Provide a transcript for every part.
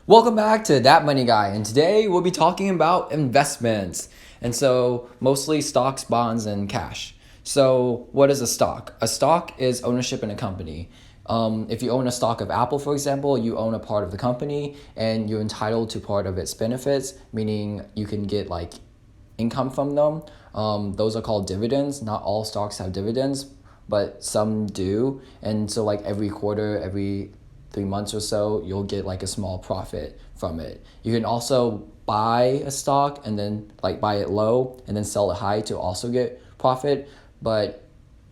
Welcome back to That Money Guy, and today we'll be talking about investments. And so, mostly stocks, bonds, and cash. So, what is a stock? A stock is ownership in a company. If you own a stock of Apple, for example, you own a part of the company and you're entitled to part of its benefits, meaning you can get like income from them. Those are called dividends. Not all stocks have dividends, but some do. And so, like every quarter, every 3 months or so, you'll get like a small profit from it. You can also buy a stock and then like buy it low and then sell it high to also get profit. But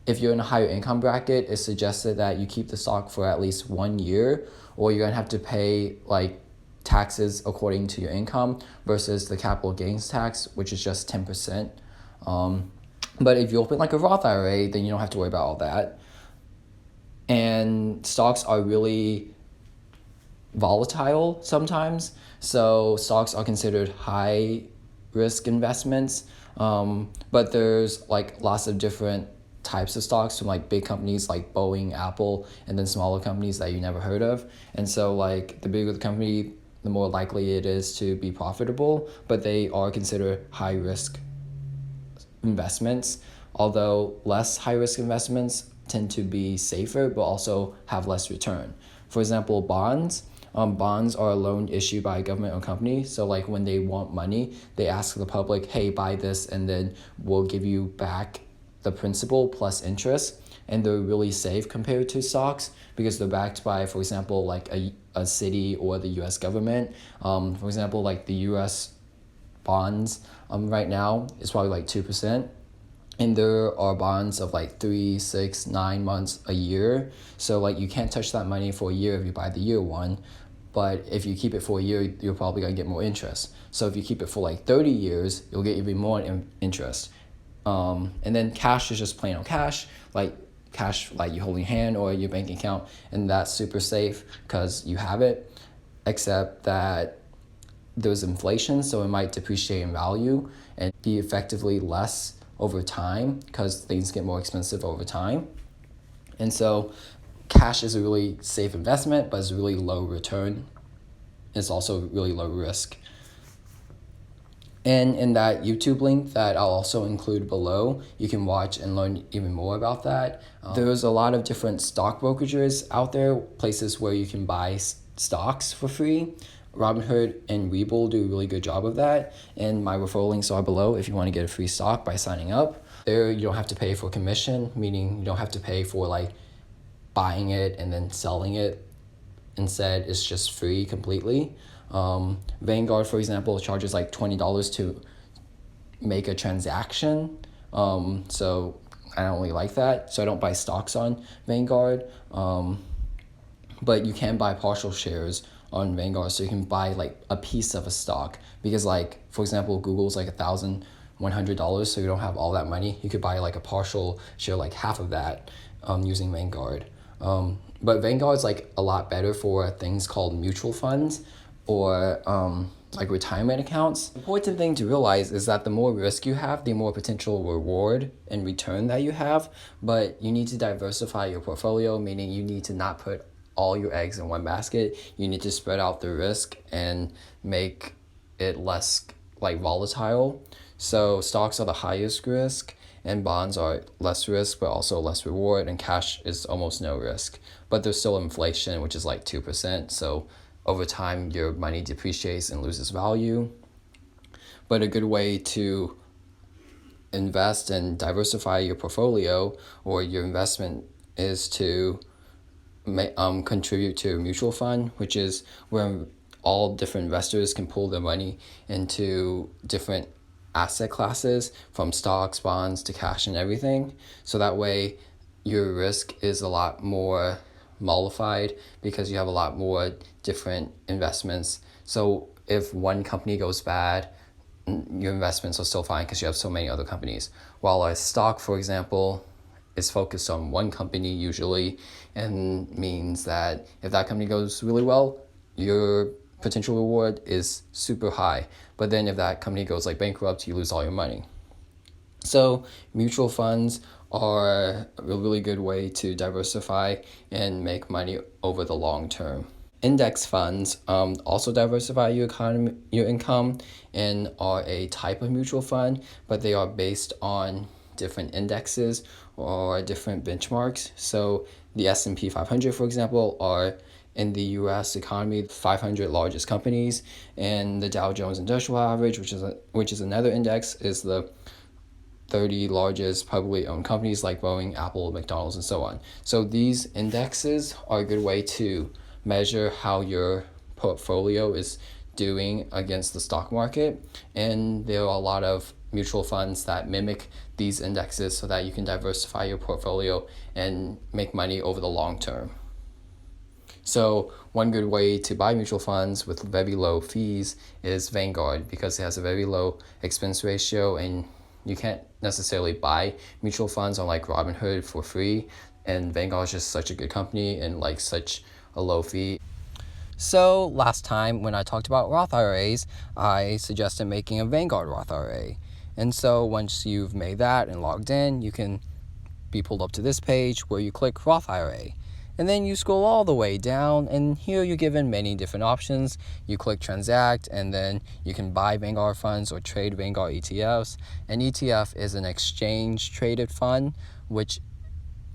if you're in a higher income bracket, it's suggested that you keep the stock for at least 1 year, or you're gonna have to pay like taxes according to your income versus the capital gains tax, which is just 10%. But if you open like a Roth IRA, then you don't have to worry about all that. And stocks are really volatile sometimes. So stocks are considered high risk investments. But there's like lots of different types of stocks from like big companies like Boeing, Apple, and then smaller companies that you never heard of. And so like the bigger the company, the more likely it is to be profitable, but they are considered high risk investments, although less high risk investments tend to be safer but also have less return. For example, bonds. Bonds are a loan issued by a government or company. So like when they want money, they ask the public, hey, buy this and then we'll give you back the principal plus interest. And they're really safe compared to stocks because they're backed by, for example, like a city or the US government. For example, like the US bonds right now is probably like 2%. And there are bonds of like 3, 6, 9 months, a year. So like you can't touch that money for a year if you buy the year one. But if you keep it for a year, you're probably gonna get more interest. So if you keep it for like 30 years, you'll get even more interest. And then cash is just plain old cash like you hold in your hand or your bank account, and that's super safe because you have it. Except that there's inflation, so it might depreciate in value and be effectively less over time because things get more expensive over time. And so cash is a really safe investment, but it's really low return. It's also really low risk. And in that YouTube link that I'll also include below, you can watch and learn even more about that. There's a lot of different stock brokerages out there, places where you can buy stocks for free. Robinhood and Webull do a really good job of that. And my referral links are below if you want to get a free stock by signing up. There you don't have to pay for commission, meaning you don't have to pay for like buying it and then selling it. Instead, it's just free completely. Vanguard, for example, charges like $20 to make a transaction. So I don't really like that. So I don't buy stocks on Vanguard. But you can buy partial shares on Vanguard. So you can buy like a piece of a stock because like, for example, Google's like $1,100. So you don't have all that money. You could buy like a partial share, like half of that using Vanguard. But Vanguard's like a lot better for things called mutual funds or like retirement accounts. The important thing to realize is that the more risk you have, the more potential reward and return that you have. But you need to diversify your portfolio, meaning you need to not put all your eggs in one basket. You need to spread out the risk and make it less like volatile. So stocks are the highest risk and bonds are less risk but also less reward, and cash is almost no risk. But there's still inflation, which is like 2%. So over time, your money depreciates and loses value. But a good way to invest and diversify your portfolio or your investment is to contribute to a mutual fund, which is where all different investors can pool their money into different asset classes from stocks, bonds to cash and everything. So that way your risk is a lot more mollified because you have a lot more different investments. So if one company goes bad, your investments are still fine because you have so many other companies. While a stock, for example, is focused on one company usually, and means that if that company goes really well, your potential reward is super high. But then if that company goes like bankrupt, you lose all your money. So mutual funds are a really good way to diversify and make money over the long term. Index funds also diversify your income, and are a type of mutual fund, but they are based on different indexes or different benchmarks. So the S&P 500, for example, are in the U.S. economy, 500 largest companies, and the Dow Jones Industrial Average, which is another index, is the 30 largest publicly owned companies like Boeing, Apple, McDonald's, and so on. So these indexes are a good way to measure how your portfolio is doing against the stock market. And there are a lot of mutual funds that mimic these indexes so that you can diversify your portfolio and make money over the long term. So one good way to buy mutual funds with very low fees is Vanguard, because it has a very low expense ratio, and you can't necessarily buy mutual funds on like Robinhood for free, and Vanguard is just such a good company and like such a low fee. So last time when I talked about Roth IRAs, I suggested making a Vanguard Roth IRA. And so once you've made that and logged in, you can be pulled up to this page where you click Roth IRA. And then you scroll all the way down, and here you're given many different options. You click transact, and then you can buy Vanguard funds or trade Vanguard ETFs. An ETF is an exchange traded fund, which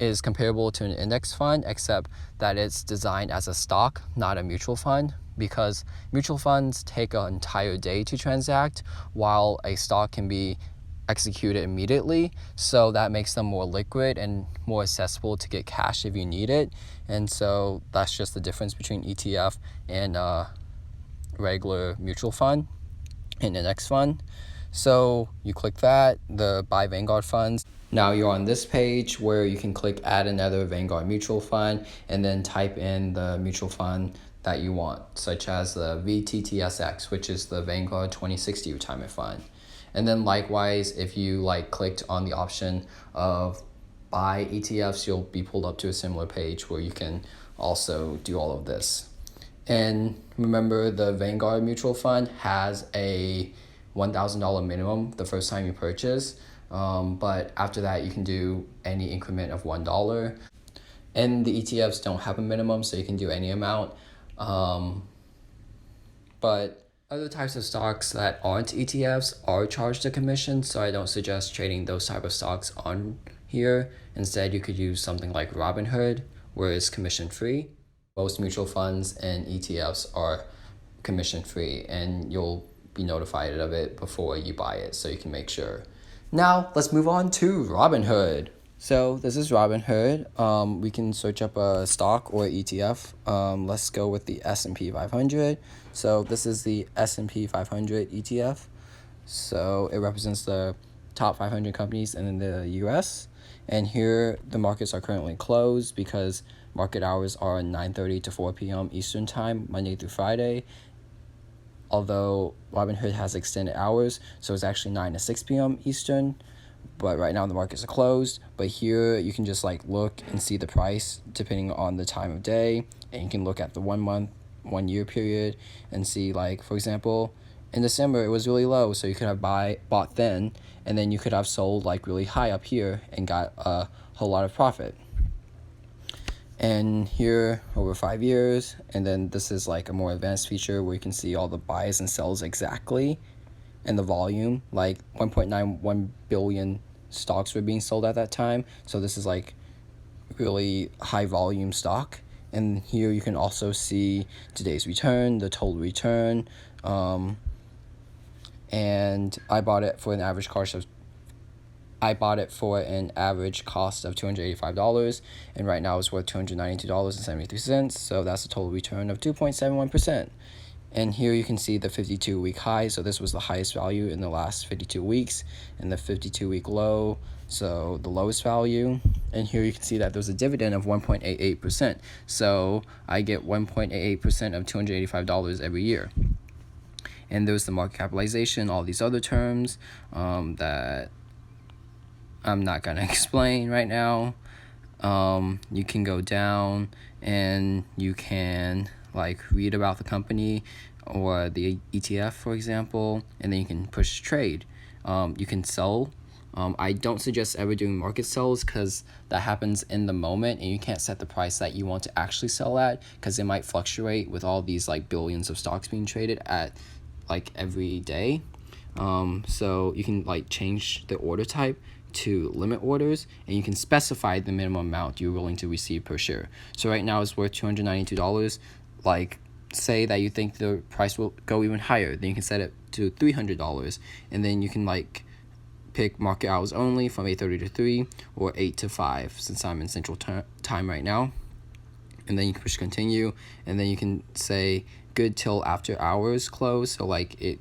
is comparable to an index fund, except that it's designed as a stock, not a mutual fund, because mutual funds take an entire day to transact, while a stock can be executed immediately. So that makes them more liquid and more accessible to get cash if you need it. And so that's just the difference between ETF and regular mutual fund and index fund. So you click that, the buy Vanguard funds. Now you're on this page where you can click add another Vanguard mutual fund, and then type in the mutual fund that you want, such as the VTTSX, which is the Vanguard 2060 retirement fund. And then likewise, if you clicked on the option of buy ETFs, you'll be pulled up to a similar page where you can also do all of this. And remember, the Vanguard mutual fund has a $1,000 minimum the first time you purchase, but after that you can do any increment of $1. And the ETFs don't have a minimum, so you can do any amount. But other types of stocks that aren't ETFs are charged a commission, so I don't suggest trading those type of stocks on here. Instead, you could use something like Robinhood, where it's commission free. Most mutual funds and ETFs are commission free, and you'll be notified of it before you buy it, so you can make sure. Now let's move on to Robinhood. So this is Robinhood. We can search up a stock or ETF. Let's go with the S&P 500. So this is the S&P 500 ETF. So it represents the top 500 companies in the US. And here the markets are currently closed because market hours are 9:30 to 4 p.m. Eastern Time, Monday through Friday. Although Robinhood has extended hours, so it's actually 9 to 6 p.m. Eastern. But right now the markets are closed. But here you can just look and see the price depending on the time of day, and you can look at the 1 month, 1 year period and see, for example, in December it was really low, so you could have bought then, and then you could have sold really high up here and got a whole lot of profit. And here over 5 years, and then this is a more advanced feature where you can see all the buys and sells exactly, and the volume, 1.91 billion stocks were being sold at that time. So this is really high volume stock. And here you can also see today's return, the total return, and I bought it for an average cost of $285, and right now it's worth $292.73. So that's a total return of 2.71%. And here you can see the 52-week high. So this was the highest value in the last 52 weeks, and the 52-week low, so the lowest value. And here you can see that there's a dividend of 1.88%. So I get 1.88% of $285 every year. And there's the market capitalization, all these other terms that I'm not going to explain right now. You can go down and you can read about the company or the ETF, for example, and then you can push trade. You can sell I don't suggest ever doing market sells because that happens in the moment and you can't set the price that you want to actually sell at because it might fluctuate with all these like billions of stocks being traded at like every day. So you can like change the order type to limit orders, and you can specify the minimum amount you're willing to receive per share. So right now it's worth $292. Like, say that you think the price will go even higher, then you can set it to $300, and then you can like pick market hours only from 8:30 to 3 or 8 to 5 since I'm in central time right now. And then you can push continue, and then you can say good till after hours close, so like it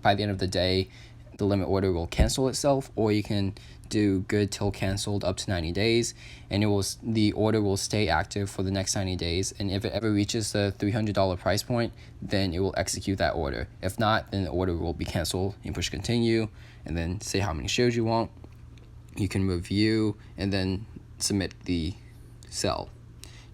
by the end of the day the limit order will cancel itself, or you can do good till canceled up to 90 days, and the order will stay active for the next 90 days, and if it ever reaches the $300 price point, then it will execute that order. If not, then the order will be canceled. You push continue and then say how many shares you want. You can review and then submit the sell.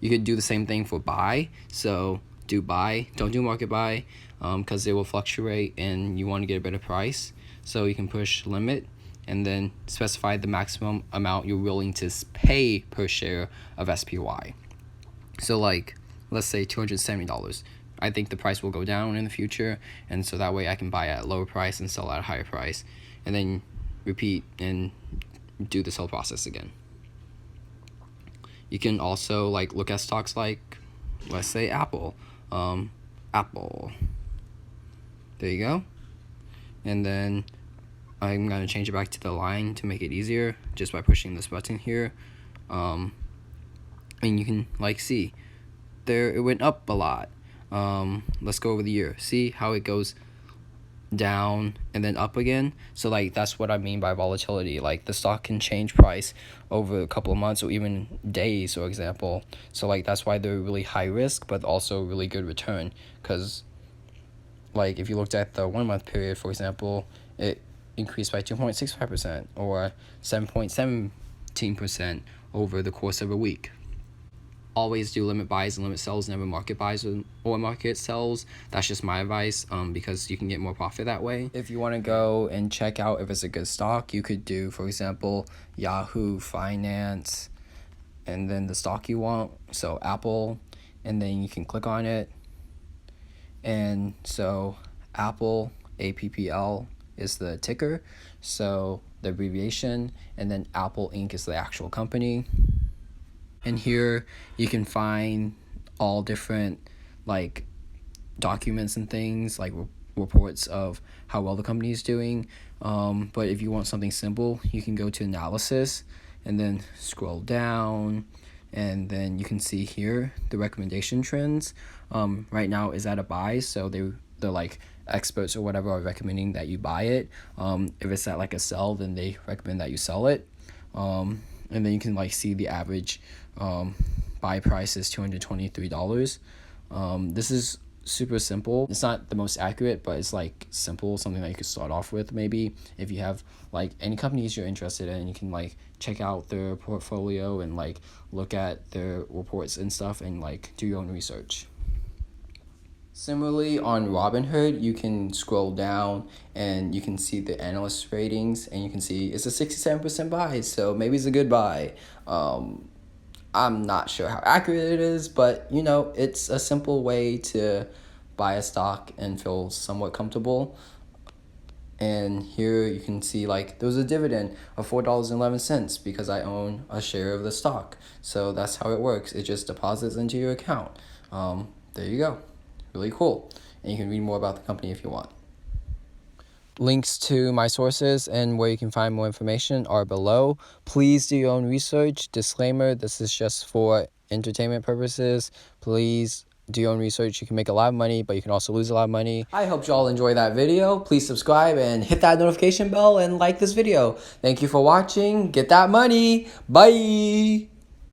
You could do the same thing for buy, so do buy, don't do market buy, because it will fluctuate and you want to get a better price. So you can push limit and then specify the maximum amount you're willing to pay per share of SPY. So like, let's say $270. I think the price will go down in the future, and so that way I can buy at a lower price and sell at a higher price, and then repeat and do this whole process again. You can also like look at stocks like, let's say Apple. Apple. There you go. And then I'm going to change it back to the line to make it easier just by pushing this button here. And you can like see there it went up a lot. Let's go over the year. See how it goes down and then up again. So like that's what I mean by volatility. Like the stock can change price over a couple of months or even days, for example. So like that's why they're really high risk but also really good return, because like if you looked at the 1 month period, for example, it increased by 2.65% or 7.17% over the course of a week. Always do limit buys and limit sells, never market buys or market sells. That's just my advice, because you can get more profit that way. If you want to go and check out if it's a good stock, you could do, for example, Yahoo Finance and then the stock you want, so Apple, and then you can click on it. And so Apple, APPL is the ticker, so the abbreviation, and then Apple Inc. is the actual company. And here you can find all different like documents and things like reports of how well the company is doing. But if you want something simple, you can go to analysis and then scroll down, and then you can see here the recommendation trends. Right now is at a buy, so they're like experts or whatever are recommending that you buy it. If it's at like a sell, then they recommend that you sell it. And then you can like see the average buy price is $223. This is super simple. It's not the most accurate, but it's like simple, something that you could start off with. Maybe if you have like any companies you're interested in, you can like check out their portfolio and like look at their reports and stuff and like do your own research. Similarly, on Robinhood, you can scroll down and you can see the analyst ratings, and you can see it's a 67% buy, so maybe it's a good buy. I'm not sure how accurate it is, but you know, it's a simple way to buy a stock and feel somewhat comfortable. And here you can see like there was a dividend of $4.11 because I own a share of the stock. So that's how it works. It just deposits into your account. There you go. Really cool. And you can read more about the company if you want. Links to my sources and where you can find more information are below. Please do your own research. Disclaimer, this is just for entertainment purposes. Please do your own research. You can make a lot of money, but you can also lose a lot of money. I hope you all enjoy that video. Please subscribe and hit that notification bell and like this video. Thank you for watching. Get that money. Bye.